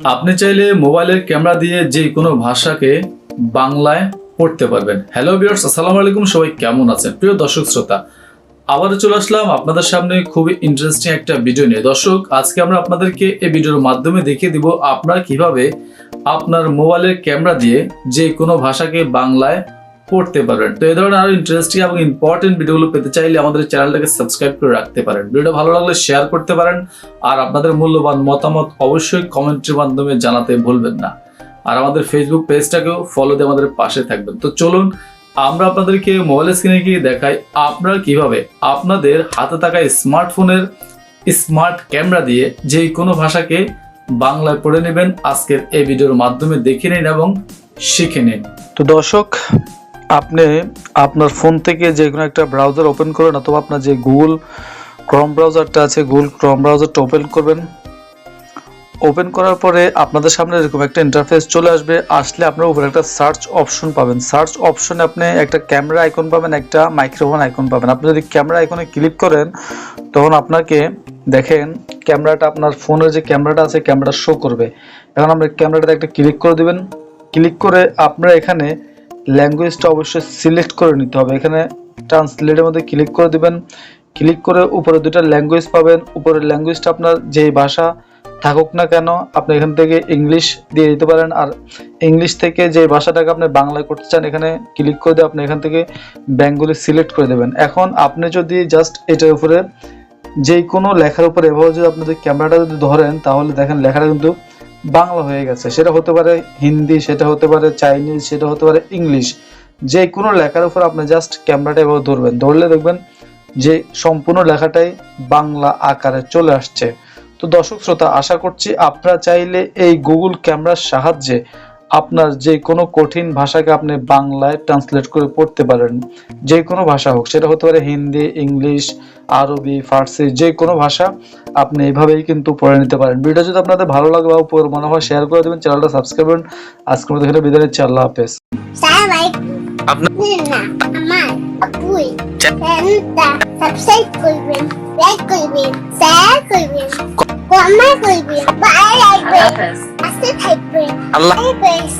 আপনি চাইলে মোবাইলের ক্যামেরা দিয়ে যে কোনো ভাষাকে বাংলায় পড়তে পারবেন। হ্যালো ভিউয়ার্স, আসসালামু আলাইকুম। সবাই কেমন আছেন? প্রিয় দর্শক শ্রোতা, আবারও চলে আসলাম আপনাদের সামনে খুবই ইন্টারেস্টিং একটা ভিডিও নিয়ে। দর্শক, আজকে আমরা আপনাদেরকে এই ভিডিওর মাধ্যমে দেখিয়ে দিব আপনারা কিভাবে আপনার মোবাইলের ক্যামেরা দিয়ে যে কোনো ভাষাকে বাংলায় পড়তে পারবেন। তো এই ধরনের আরো ইন্টারেস্টিং এবং ইম্পর্টেন্ট ভিডিওগুলো পেতে চাইলে আমাদের চ্যানেলটাকে সাবস্ক্রাইব করে রাখতে পারেন। ভিডিওটা ভালো লাগলে শেয়ার করতে পারেন, আর আপনাদের মূল্যবান মতামত অবশ্যই কমেন্টের মাধ্যমে জানাতে ভুলবেন না। আর আমাদের ফেসবুক পেজটাকেও ফলো দিয়ে আমাদের পাশে থাকবেন। তো চলুন আমরা আপনাদেরকে মোবাইলের স্ক্রিনে গিয়ে দেখাই আপনারা কিভাবে আপনাদের হাতে থাকা স্মার্টফোনের স্মার্ট ক্যামেরা দিয়ে যে কোনো ভাষাকে বাংলায় পড়ে নেবেন। আজকের এই ভিডিওর মাধ্যমে দেখে নিন এবং শিখে নিন। তো দর্শক, আপনি আপনার ফোন থেকে যে কোনো একটা ব্রাউজার ওপেন করবেন, অথবা আপনার যে গুগল ক্রোম ব্রাউজারটা আছে গুগল ক্রোম ব্রাউজারটা ওপেন করবেন। ওপেন করার পরে আপনাদের সামনে এরকম একটা ইন্টারফেস চলে আসলে আপনার উপরে একটা সার্চ অপশন পাবেন। সার্চ অপশনে আপনি একটা ক্যামেরা আইকন পাবেন, একটা মাইক্রোফোন আইকন পাবেন। আপনি যদি ক্যামেরা আইকনে ক্লিক করেন তখন আপনাকে দেখেন ক্যামেরাটা, আপনার ফোনের যে ক্যামেরাটা আছে ক্যামেরাটা শো করবে। এখন আমরা ক্যামেরাটাতে একটা ক্লিক করে দিবেন। ক্লিক করে আপনারা এখানে ল্যাঙ্গুয়েজটা অবশ্যই সিলেক্ট করে নিতে হবে। এখানে ট্রান্সলেটের মধ্যে ক্লিক করে দিবেন। ক্লিক করে উপরে দুটো ল্যাঙ্গুয়েজ পাবেন। উপরের ল্যাঙ্গুয়েজটা আপনার যেই ভাষা থাকুক না কেন আপনি এখান থেকে ইংলিশ দিয়ে দিতে পারেন, আর ইংলিশ থেকে যে ভাষাটাকে আপনি বাংলায় করতে চান এখানে ক্লিক করে দিয়ে আপনি এখান থেকে বেঙ্গলি সিলেক্ট করে দেবেন। এখন আপনি যদি জাস্ট এটার উপরে যে কোনো লেখার উপরে এভাবে যদি আপনাদের ক্যামেরাটা যদি ধরেন তাহলে দেখেন লেখাটা কিন্তু বাংলা হয়ে গেছে। সেটা হতে পারে হিন্দি, সেটা হতে পারে চাইনিজ, সেটা হতে পারে ইংলিশ। যে কোনো লেখার উপর আপনি জাস্ট ক্যামেরাটা এভাবে ধরবেন, ধরলে দেখবেন যে সম্পূর্ণ লেখাটাই বাংলা আকারে চলে আসছে। তো দর্শক শ্রোতা, আশা করছি আপনারা চাইলে এই গুগল ক্যামেরার সাহায্যে আপনার যে কোনো কঠিন ভাষাকে আপনি বাংলায় ট্রান্সলেট করে পড়তে পারেন। যে কোনো ভাষা হোক, সেটা হতে পারে হিন্দি, ইংলিশ, আরবি, ফার্সি, যে কোনো ভাষা আপনি এইভাবেই কিন্তু পড়ে নিতে পারেন। ভিডিও যদি আপনাদের ভালো লাগে বা মনে হয় শেয়ার করে দেবেন, চ্যানেলটা সাবস্ক্রাইব করুন। আজকের মতো এখানে বিদায় নিচ্ছি। আল্লাহ হাফেজ। সাবস্ক্রাইব করবেন, লাইক করবেন, শেয়ার করবেন, কমেন্ট করবেন, ভালো লাগবে, আস্তে থাকবেন। আল্লাহ হাফেজ।